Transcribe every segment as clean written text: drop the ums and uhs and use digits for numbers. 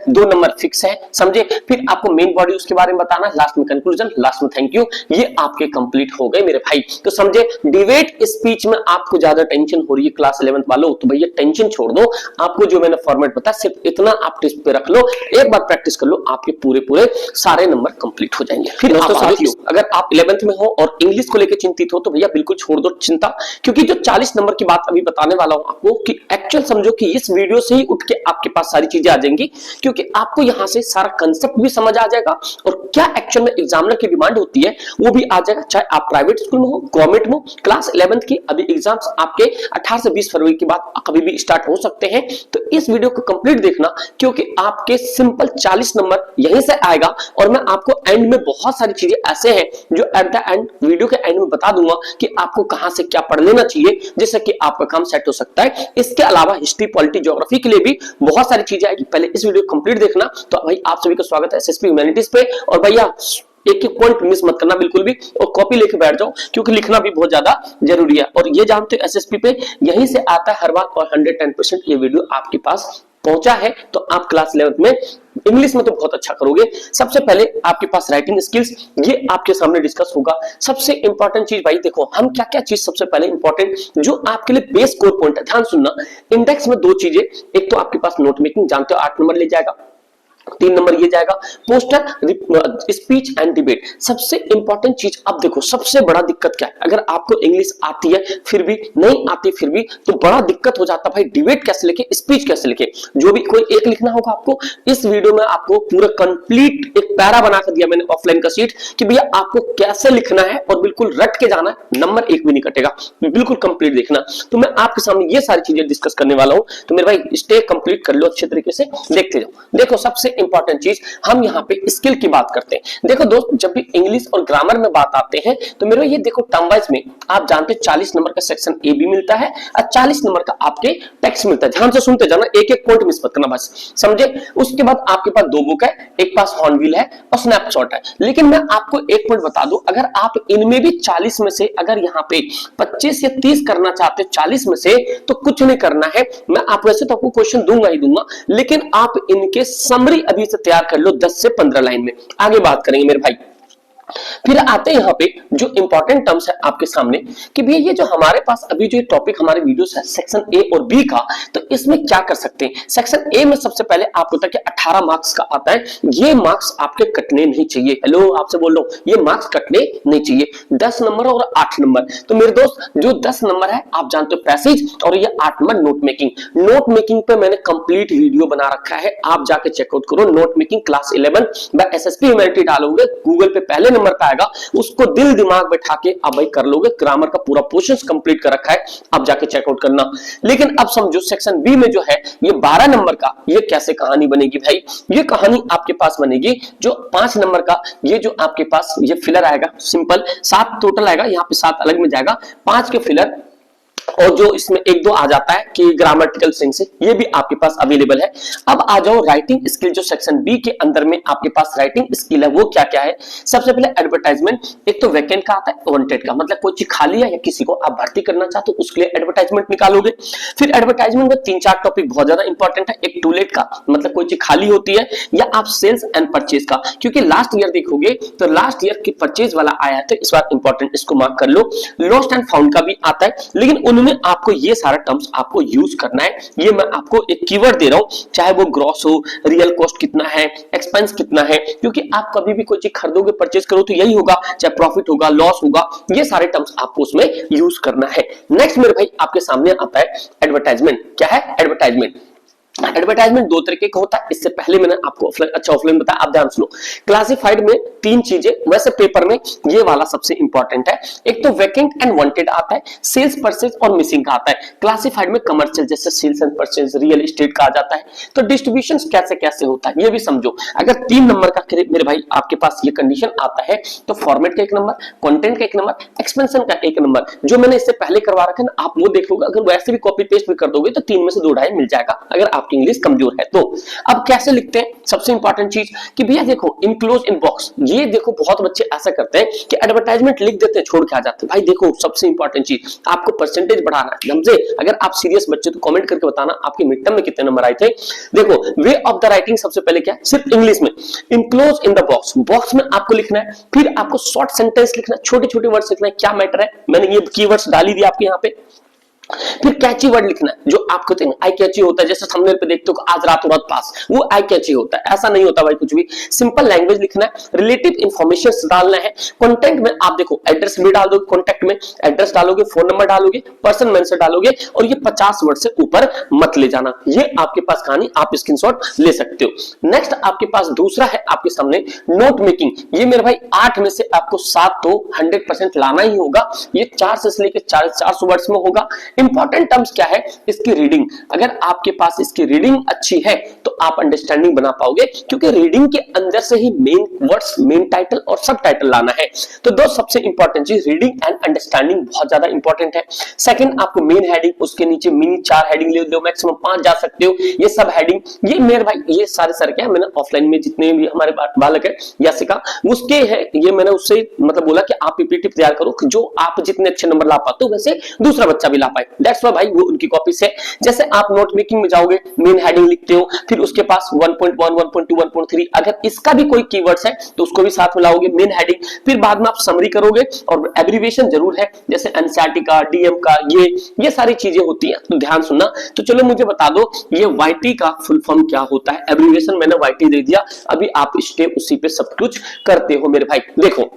2 number fix है, समझे। फिर आपको मेन बॉडी उसके बारे में बताना है, लास्ट में कंक्लूजन, लास्ट में थैंक यू। ये आपके कंप्लीट हो गए मेरे भाई। तो समझे, डिबेट स्पीच में आपको ज्यादा टेंशन हो रही है क्लास 11th वालों, तो भैया टेंशन छोड़ दो। आपको जो मैंने फॉर्मेट बताया सिर्फ इतना आप टेस्ट पे रख लो, एक बार प्रैक्टिस कर लो, आपके पूरे पूरे सारे नंबर कंप्लीट हो जाएंगे। फिर दोस्तों साथियों, अगर आप 11th में हो और इंग्लिश को लेकर चिंतित हो तो भैया बिल्कुल छोड़ दो चिंता, क्योंकि जो 40 नंबर की बात अभी बताने वाला हूं आपको कि एक्चुअल समझो कि इस वीडियो से ही उठ के आपके पास सारी चीजें आ जाएंगी, क्योंकि आपको यहां से सारा कंसेप्ट भी समझ आ जाएगा और क्या एक्चुअल में एग्जामिनर की डिमांड होती है वो भी आ जाएगा। चाहे आप प्राइवेट स्कूल में हो, गवर्नमेंट में हो, क्लास 11th की अभी एग्जाम्स आपके 18 से 20 फरवरी के बाद कभी भी स्टार्ट हो सकते हैं। तो इस वीडियो को कंप्लीट देखना, क्योंकि आपके सिंपल 40 नंबर यहीं से आएगा और मैं आपको एंड में बहुत सारी चीजें ऐसे हैं जो एट द एंड वीडियो के एंड में बता दूंगा कि आपको कहां से क्या पढ़ लेना चाहिए, जिससे कि आपका काम सेट हो सकता है। इसके अलावा हिस्ट्री, पॉलिटी, ज्योग्राफी के लिए भी बहुत सारी चीजें आएगी। पहले इस वीडियो कंप्लीट देखना। तो भाई आप सभी का स्वागत है एसएसपी ह्यूमैनिटीज पे, और भैया एक एक पॉइंट मिस मत करना बिल्कुल भी, और कॉपी लेके बैठ जाओ क्योंकि लिखना भी बहुत ज्यादा जरूरी है। और ये जानते हो एसएसपी पे यहीं से आता है हर बार, और 110% ये वीडियो आपके पास पहुंचा है तो आप क्लास 11th में इंग्लिश में तो बहुत अच्छा करोगे। सबसे पहले आपके पास राइटिंग स्किल्स, ये आपके सामने डिस्कस होगा। सबसे इंपॉर्टेंट चीज भाई देखो, हम क्या क्या चीज सबसे पहले इंपॉर्टेंट जो आपके लिए बेस कोर पॉइंट है, ध्यान सुनना। इंडेक्स में 2 चीजें, एक तो आपके पास नोट मेकिंग, जानते हो 8 नंबर ले जाएगा, 3 नंबर ये जाएगा पोस्टर, स्पीच एंड डिबेट। सबसे इंपॉर्टेंट चीज अब देखो, सबसे बड़ा दिक्कत क्या है, अगर आपको इंग्लिश आती है फिर भी, नहीं आती फिर भी, तो बड़ा दिक्कत हो जाता है भाई डिबेट कैसे लिखे, स्पीच कैसे लिखे। जो भी कोई एक लिखना होगा आपको, इस वीडियो में आपको पूरा कंप्लीट एक पैरा बना कर दिया मैंने ऑफलाइन का सीट कि भैया आपको कैसे लिखना है और बिल्कुल रट के जाना है, नंबर एक भी नहीं कटेगा, बिल्कुल कंप्लीट देखना। तो मैं आपके सामने ये सारी चीजें डिस्कस करने वाला हूं, तो मेरे भाई स्टे कंप्लीट कर लो अच्छे तरीके से, देखते जाओ। देखो सबसे इंपॉर्टेंट चीज, हम यहाँ पे स्किल की बात करते हैं। देखो दोस्त, जब भी इंग्लिश और ग्रामर में बात आते हैं तो मेरे ये देखो टर्म वाइज में आप जानते हैं 40 नंबर का सेक्शन ए भी मिलता है और 40 नंबर का आपके टेक्स्ट मिलता है। ध्यान से सुनते जाना, एक एक पॉइंट मिस मत करना बस, समझे। उसके बाद आपके पास 2 बुक है, एक पास हॉर्नबिल है और स्नैपशॉट है। लेकिन मैं आपको एक पॉइंट बता दूं, अगर आप इनमें भी 40 में से अगर यहाँ पे 25 या 30 करना चाहते हो 40 में से, तो कुछ नहीं करना है। मैं आप वैसे तो आपको क्वेश्चन दूंगा ही दूंगा, लेकिन आप इनके समरी अभी से तैयार कर लो 10 से 15 लाइन में, आगे बात करेंगे मेरे भाई। फिर आते हैं यहाँ पे जो इंपॉर्टेंट टर्म्स है आपके सामने कि भैया ये जो हमारे पास अभी जो टॉपिक हमारे वीडियोस है सेक्शन ए और बी का, तो इसमें क्या कर सकते हैं। सेक्शन ए में सबसे पहले आपको पता है कि 18 मार्क्स का आता है, ये मार्क्स आपके कटने नहीं चाहिए। हेलो, आपसे बोल रहा हूं, ये मार्क्स कटने नहीं चाहिए। 10 नंबर और 8 नंबर, तो मेरे दोस्त जो 10 नंबर है आप जानते हो पैसेज, और ये 8 number note making. Note making पे मैंने कंप्लीट वीडियो बना रखा है, आप जाके चेकआउट करो। नोट मेकिंग क्लास 11 मैं एसएसपी ह्यूमैनिटी डालोगे गूगल पे, पहले नंबर पे आएगा, उसको दिल दिमाग बैठा के अब भाई कर लोगे। ग्रामर का पूरा पोर्शंस कंप्लीट कर रखा है, अब जाके चेकआउट करना। लेकिन अब समझो सेक्शन बी में जो है ये 12 नंबर का, ये कैसे कहानी बनेगी भाई। ये कहानी आपके पास बनेगी जो 5 नंबर का, ये जो आपके पास ये फिलर आएगा, सिंपल 7 टोटल आएगा, यहाँ पे 7 अलग में जाएगा, 5 के फिलर, और जो इसमें 1-2 आ जाता है कि ग्रामेटिकल सेंस से, ये भी आपके पास अवेलेबल है। अब आ जाओ राइटिंग स्किल, जो सेक्शन बी के अंदर में आपके पास राइटिंग स्किल है वो क्या क्या है। सबसे पहले एडवर्टाइजमेंट, एक तो वैकेंट का आता है, वांटेड का, मतलब कोई चीज खाली है या किसी को आप भर्ती करना चाहते हो उसके लिए एडवर्टाइजमेंट निकालोगे। फिर एडवर्टाइजमेंट में 3-4 टॉपिक बहुत ज्यादा इंपॉर्टेंट है। एक टूलेट का, मतलब कोई चीज खाली होती है, या आप सेल्स एंड परचेज का, क्योंकि लास्ट ईयर देखोगे तो लास्ट ईयर की परचेज वाला आया है, तो इस बार इंपॉर्टेंट, इसको मार्क कर लो। लॉस्ट एंड फाउंड का भी आता है, लेकिन उनमें आपको ये सारा टर्म्स आपको यूज करना है। ये मैं आपको एक कीवर्ड दे रहा हूं, चाहे वो ग्रॉस हो, रियल कॉस्ट कितना है, एक्सपेंस कितना है, क्योंकि आप कभी भी कोई चीज खरीदोगे, परचेज करो तो यही होगा, चाहे प्रॉफिट होगा, लॉस होगा, ये सारे टर्म्स आपको उसमें यूज करना है। नेक्स्ट मेरे भाई आपके सामने आता है एडवर्टाइजमेंट। क्या है एडवर्टाइजमेंट? एडवर्टाइजमेंट 2 तरीके का होता है, इससे पहले मैंने आपको ऑफलाइन बताया, आप ध्यान सुनो। क्लासिफाइड में 3 चीजें, वैसे पेपर में ये वाला सबसे इंपॉर्टेंट है। एक तो वैकेंट एंड वांटेड आता है, सेल्स परचेज और मिसिंग का आता है। क्लासिफाइड में कमर्शियल जैसे sales and purchase, real estate का आ जाता है। तो डिस्ट्रीब्यूशन कैसे कैसे होता है ये भी समझो। अगर 3 नंबर का मेरे भाई आपके पास ये कंडीशन आता है, तो फॉर्मेट का 1 नंबर, कंटेंट का 1 नंबर, एक्सपेंशन का 1 नंबर। जो मैंने इससे पहले करवा रखा है ना, आप वो देख लोगे, अगर वैसे भी कॉपी पेस्ट भी कर दोगे तो 3 में से 2 ढाई मिल जाएगा, अगर आप आपकी इंग्लिश कमजोर है तो। अब कैसे लिखते हैं, सबसे इंपॉर्टेंट चीज कि भैया देखो इनक्लोज इन बॉक्स, ये देखो बहुत बच्चे ऐसा करते हैं कि एडवर्टाइजमेंट लिख देते हैं छोड़ के आ जाते हैं। भाई देखो सबसे इंपॉर्टेंट चीज आपको परसेंटेज बढ़ाना है, समझे। अगर आप सीरियस बच्चे तो कमेंट करके बताना आपके मिड टर्म में कितने नंबर आए थे। देखो वे ऑफ द राइटिंग सबसे पहले क्या है, सिर्फ इंग्लिश में enclose in the box, box में आपको लिखना है, फिर आपको शॉर्ट सेंटेंस लिखना है, छोटे छोटे वर्ड्स लिखना है, क्या मैटर है, मैंने ये कीवर्ड्स डाल ही दिया आपके यहाँ पे। फिर कैची वर्ड लिखना है, जो आप कहते हैं आई कैची होता है, जैसे थंबनेल पे देखते हो आज रातों रात पास, वो आई कैची होता है, ऐसा नहीं होता भाई कुछ भी। सिंपल लैंग्वेज लिखना है, रिलेटिव इंफॉर्मेशन डालना है। कंटेंट में आप देखो एड्रेस भी डाल दोगे, कॉन्टेक्ट में एड्रेस डालोगे, फोन नंबर डालोगे, पर्सन मेंशन डालोगे, और ये 50 वर्ड से ऊपर मत ले जाना। ये आपके पास कहानी, आप स्क्रीनशॉट ले सकते हो। नेक्स्ट आपके पास दूसरा है आपके सामने नोट मेकिंग। ये मेरे भाई 8 में से आपको 7 तो 100% लाना ही होगा। ये 400 से लेकर 400 वर्ड्स में होगा। इंपॉर्टेंट टर्म्स क्या है, इसकी रीडिंग, अगर आपके पास इसकी रीडिंग अच्छी है तो आप अंडरस्टैंडिंग बना पाओगे, क्योंकि रीडिंग के अंदर से ही मेन वर्ड्स, मेन टाइटल और सब टाइटल लाना है। तो दो सबसे इंपॉर्टेंट चीज रीडिंग एंड अंडरस्टैंडिंग बहुत ज्यादा इंपॉर्टेंट है। सेकंड आपको मेन हेडिंग, उसके नीचे मिनी 4 हेडिंग ले लो, मैक्सिमम 5 जा सकते हो। ये सब हेडिंग, ये मेरे भाई ये सारे सर क्या है, मैंने ऑफलाइन में जितने भी हमारे बालक है या सिखा उसके है, ये मैंने उससे मतलब बोला कि आप पीपीटी तैयार करो जो आप जितने अच्छे नंबर ला पाते हो वैसे दूसरा बच्चा भी ला पाए। दैट्स व्हाई भाई वो उनकी कॉपी से। जैसे आप नोट मेकिंग में जाओगे, मेन हेडिंग लिखते हो, फिर उसके पास 1.1, 1.2, 1.3, अगर इसका भी कोई कीवर्ड्स है तो उसको भी साथ में लाओगे, मेन हेडिंग। फिर बाद में आप समरी करोगे, और एब्रिविएशन जरूर है, जैसे एनसीईआरटी का, डीएम का, ये सारी चीजें होती हैं, तो ध्यान सुनना। तो चलो मुझे बता दो ये वाईटी का फुल फॉर्म क्या होता है। एब्रिविएशन मैंने वाईटी दे दिया, अभी आप स्टेप उसी पे सब कुछ करते हो मेरे भाई। देखो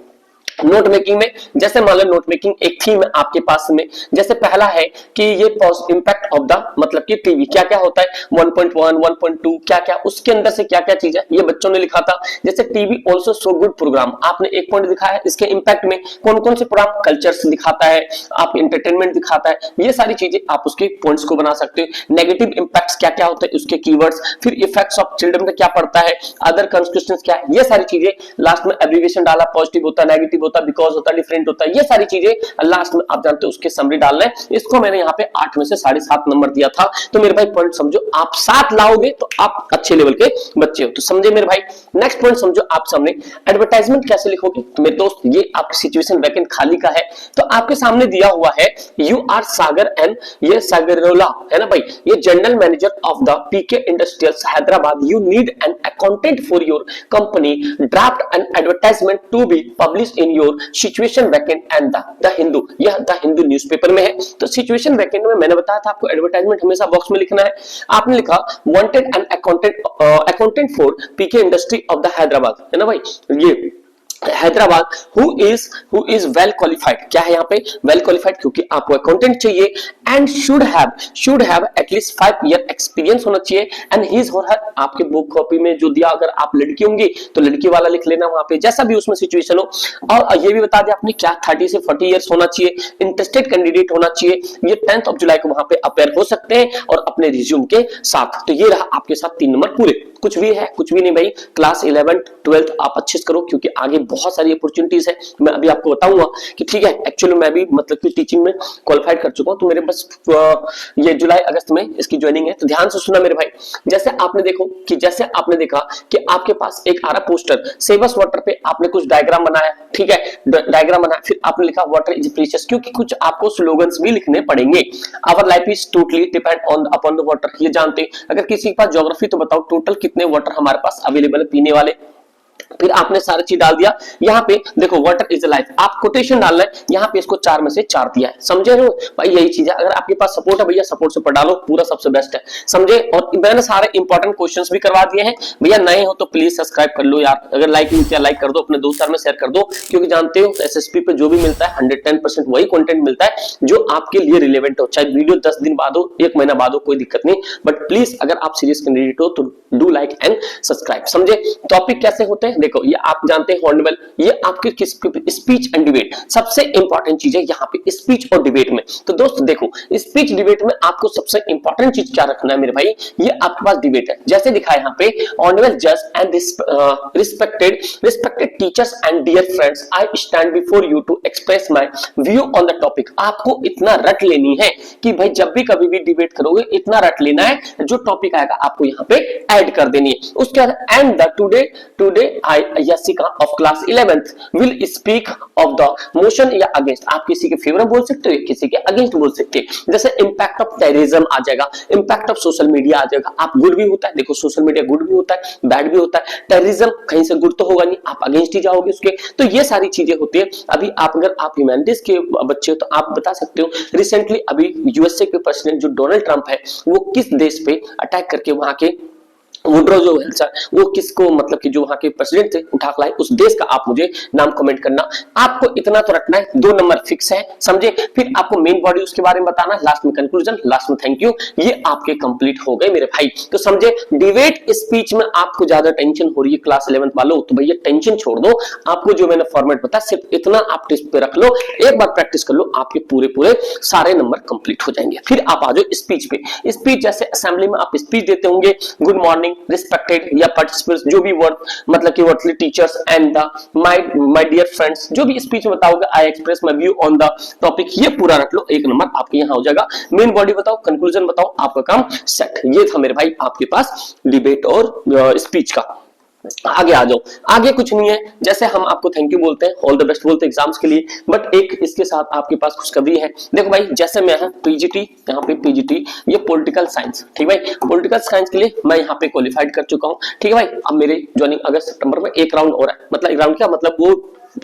नोट मेकिंग में जैसे मान लो नोट मेकिंग एक थीम है आपके पास में, जैसे पहला है कि ये इंपैक्ट ऑफ द मतलब कि टीवी क्या क्या होता है, 1.1, 1.2 क्या क्या, उसके अंदर से क्या क्या चीज है ये बच्चों ने लिखा था। जैसे TV also show good programme, आपने एक पॉइंट दिखाया है, इसके इंपैक्ट में कौन कौन से प्रोग्राम, कल्चर्स दिखाता है, आप इंटरटेनमेंट दिखाता है, ये सारी चीजें आप उसके पॉइंट्स को बना सकते हो। नेगेटिव इंपैक्ट्स क्या क्या होते हैं उसके कीवर्ड्स, फिर इफेक्ट्स ऑफ चिल्ड्रन का क्या पड़ता है, अदर कंसिक्वेंसेस क्या है, ये सारी चीजें। लास्ट में एब्रिविएशन डाला, पॉजिटिव होता है, नेगेटिव होता है, बिकॉज होता है, डिफरेंट होता है, ये सारी चीजें लास्ट में आप जानते हो उसके समरी डालना है। इसको मैंने यहाँ पे 8 में से 7.5 नंबर दिया था। तो मेरे भाई पॉइंट समझो, आप 7 लाओगे तो आप अच्छे लेवल के बच्चे हो, तो समझे मेरे भाई। नेक्स्ट पॉइंट समझो आप सामने, एडवर्टाइजमेंट कैसे लिखोगे। तो मेरे दोस्त ये आपकी सिचुएशन वैकेंट खाली का है, तो आपके सामने दिया हुआ है यू आर सागर एंड ये सागरोला है ना भाई, ये general manager of the PK industrials Hyderabad, you need an accountant for your company, draft an advertisement to be publish in your situation vacant and the Hindu, यह द हिंदू न्यूज़पेपर में है। तो situation vacant में मैंने बताया था आपको एडवर्टाइजमेंट हमेशा बॉक्स में लिखना है। आपने लिखा wanted an accountant for PK industry of the Hyderabad है ना भाई, ये Hyderabad who is well qualified, क्या है यहाँ पे वेल क्वालिफाइड, क्योंकि आपको अकाउंटेंट चाहिए, and should have at least 5 year experience होना चाहिए, एंड हिज और हर, आपके बुक कॉपी में जो दिया, अगर आप लड़की होंगी तो लड़की वाला लिख लेना वहां पे, जैसा भी उसमें सिचुएशन हो। और ये भी बता दिया आपने क्या 30 से 40 ईयर्स होना चाहिए, इंटरेस्टेड कैंडिडेट होना चाहिए, ये 10 जुलाई को वहां पे अपेयर हो सकते हैं और अपने रिज्यूम के साथ। तो ये रहा आपके साथ 3 नंबर पूरे, कुछ भी है कुछ भी नहीं भाई। क्लास 11th 12th आप अच्छे से करो, क्योंकि आगे बहुत सारी अपॉर्चुनिटीज है, मैं अभी आपको बताऊंगा कि ठीक है। एक्चुअली मैं भी मतलब कि टीचिंग में क्वालिफाइड कर चुका हूं, तो मेरे बस ये जुलाई अगस्त में इसकी ज्वाइनिंग है। तो ध्यान से सुना मेरे भाई, जैसे आपने देखा कि आपके पास एक आ रहा पोस्टर, सेवस वाटर पे आपने कुछ डायग्राम बनाया, ठीक है, डायग्राम बनाया, फिर आपने लिखा वाटर इज प्रीशियस, क्योंकि कुछ आपको स्लोगन्स भी लिखने पड़ेंगे। Our life is totally depend on upon the water, ये जानते हैं। अगर किसी के पास ज्योग्राफी, तो बताओ टोटल कितने वाटर हमारे पास अवेलेबल है पीने वाले। फिर आपने सारी चीज डाल दिया, यहाँ पे देखो वाटर इज लाइफ, आप कोटेशन डालना है, यहाँ पे इसको 4 में से 4 दिया है, समझे हो भाई, यही चीज है। अगर आपके पास सपोर्ट है भैया, सपोर्ट से पढ़ डालो, पूरा सबसे बेस्ट है, समझे। और मैंने सारे इंपॉर्टेंट क्वेश्चंस भी करवा दिए हैं भैया, नए हो तो प्लीज सब्सक्राइब कर लो यार, अगर लाइक नहीं किया लाइक कर दो, अपने दोस्त में शेयर कर दो, क्योंकि जानते हो एसएसपी पे जो भी मिलता है 110% वही कंटेंट मिलता है जो आपके लिए रिलेवेंट हो, चाहे वीडियो 10 दिन बाद हो, 1 महीना बाद हो, कोई दिक्कत नहीं, बट प्लीज अगर आप सीरियस कैंडिडेट हो तो डू लाइक एंड सब्सक्राइब, समझे। टॉपिक कैसे होते हैं देखो ये आप जानते हैं हॉर्नवेल, ये आपके स्पीच एंड डिबेट सबसे इंपॉर्टेंट चीज है यहाँ पे स्पीच और डिबेट में। तो दोस्त देखो स्पीच डिबेट में आपको सबसे इंपॉर्टेंट चीज क्या रखना है मेरे भाई, ये आपके पास डिबेट है। जैसे दिखा यहाँ पे ऑनरेबल जज and respected teachers and dear friends, I stand before you to express my view on the topic. आपको इतना रट लेनी है कि भाई जब भी कभी भी डिबेट करोगे इतना रट लेना है, जो टॉपिक आएगा आपको यहाँ पे ऐड कर देनी है। उसके बाद and the today I Yasika of class 11th will speak of the motion या अगेंस्ट। आप किसी के फेवर में बोल सकते हो, किसी के अगेंस्ट बोल सकते हैं। जैसे इंपैक्ट ऑफ टेररिज्म आ जाएगा, इंपैक्ट ऑफ सोशल मीडिया आ जाएगा। आप गुड भी होता है, देखो सोशल मीडिया गुड भी होता है बैड भी होता है, टेररिज्म कहीं से गुड तो होगा नहीं, आप अगेंस्ट ही जाओगे उसके। तो ये सारी चीजें होती है। अभी आप अगर आप ह्यूमैनिटीज के बच्चे हो तो आप बता सकते हो रिसेंटली अभी यूएसए के प्रेसिडेंट जो डोनाल्ड ट्रंप है वो किस देश पे अटैक करके वहां के वुड्रो जो है वो किसको मतलब कि जो वहां के प्रेसिडेंट थे उठा के लाए, उस देश का आप मुझे नाम कमेंट करना। आपको इतना तो रखना है, 2 नंबर फिक्स है, समझे। फिर आपको मेन बॉडी उसके बारे में बताना, लास्ट में कंक्लूजन, लास्ट में थैंक यू। ये आपके कंप्लीट हो गए मेरे भाई। तो समझे डिबेट स्पीच में आपको ज्यादा टेंशन हो रही है क्लास 11th वालों, तो भैया टेंशन छोड़ दो। आपको जो मैंने फॉर्मेट बताया सिर्फ इतना आप टेस्ट पे रख लो, एक बार प्रैक्टिस कर लो, आपके पूरे सारे नंबर कंप्लीट हो जाएंगे। फिर आप आ जाओ स्पीच पे। स्पीच जैसे असेंबली में आप स्पीच देते होंगे, गुड मॉर्निंग, रिस्पेक्टेड या पार्टिसिपेंट्स, जो भी वर्ड मतलब कि worthy teachers and the my dear friends, जो भी स्पीच में बताओगे I express my view on the topic, ये पूरा रख लो, 1 नंबर आपके यहाँ हो जाएगा। मेन बॉडी बताओ, कंक्लूजन बताओ, आपका काम सेट। ये था मेरे भाई आपके पास डिबेट और स्पीच का। आगे आ जाओ, आगे कुछ नहीं है। जैसे हम आपको थैंक यू बोलते हैं, ऑल द बेस्ट बोलते हैं एग्जाम्स के लिए, बट एक इसके साथ आपके पास खुशखबरी है। देखो भाई जैसे मैं पीजीटी, यहाँ पे पीजीटी ये पॉलिटिकल साइंस, ठीक है भाई, पॉलिटिकल साइंस के लिए मैं यहाँ पे क्वालिफाइड कर चुका हूँ, ठीक है भाई। अब मेरे ज्वाइनिंग अगस्त सितंबर में 1 राउंड हो रहा है, मतलब 1 राउंड क्या मतलब वो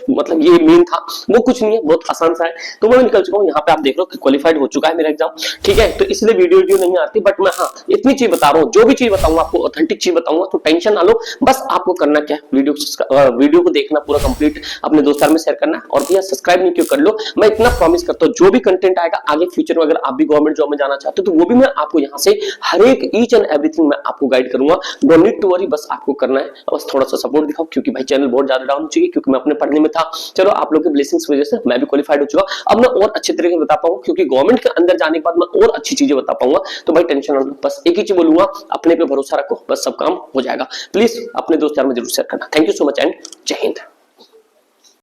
मतलब ये मेन था, वो कुछ नहीं है, बहुत आसान सा है। तो मैं निकल चुका हूँ, यहाँ पे आप देख लो क्वालिफाइड हो चुका है मेरा एग्जाम, ठीक है। तो इसलिए वीडियो नहीं आती, बट मैं हाँ इतनी चीज बता रहा हूँ, जो भी चीज बताऊंगा आपको ऑथेंटिक चीज बताऊंगा, तो टेंशन ना लो। बस आपको करना क्या है, वीडियो को देखना पूरा कंप्लीट, अपने दोस्तों में शेयर करना, और भैया सब्सक्राइब नहीं क्यों कर लो। मैं इतना प्रॉमिस करता हूँ जो भी कंटेंट आएगा आगे फ्यूचर में, अगर आप भी गवर्नमेंट जॉब में जाना चाहते हो तो वो भी मैं आपको यहाँ से हर एक ईच एंड एवरीथिंग मैं आपको गाइड करूंगा। डोंट नीड टू वरी, बस आपको करना है, बस थोड़ा सा सपोर्ट दिखाओ, क्योंकि भाई चैनल बहुत ज्यादा डाउन हो चुकी है, क्योंकि मैं अपने पढ़ने में था। चलो आप लोगों के ब्लेसिंग्स की वजह से मैं भी क्वालिफाइड हो चुका, अब मैं और अच्छे तरीके से बता पाऊंगा, क्योंकि गवर्नमेंट के अंदर जाने के बाद मैं और अच्छी चीजें बता पाऊंगा। तो भाई टेंशन ना लो, बस एक ही चीज बोलूंगा, अपने पे भरोसा रखो, बस सब काम हो जाएगा। प्लीज अपने दोस्त यार में जरूर शेयर करना। Thank you so much and जय हिंद।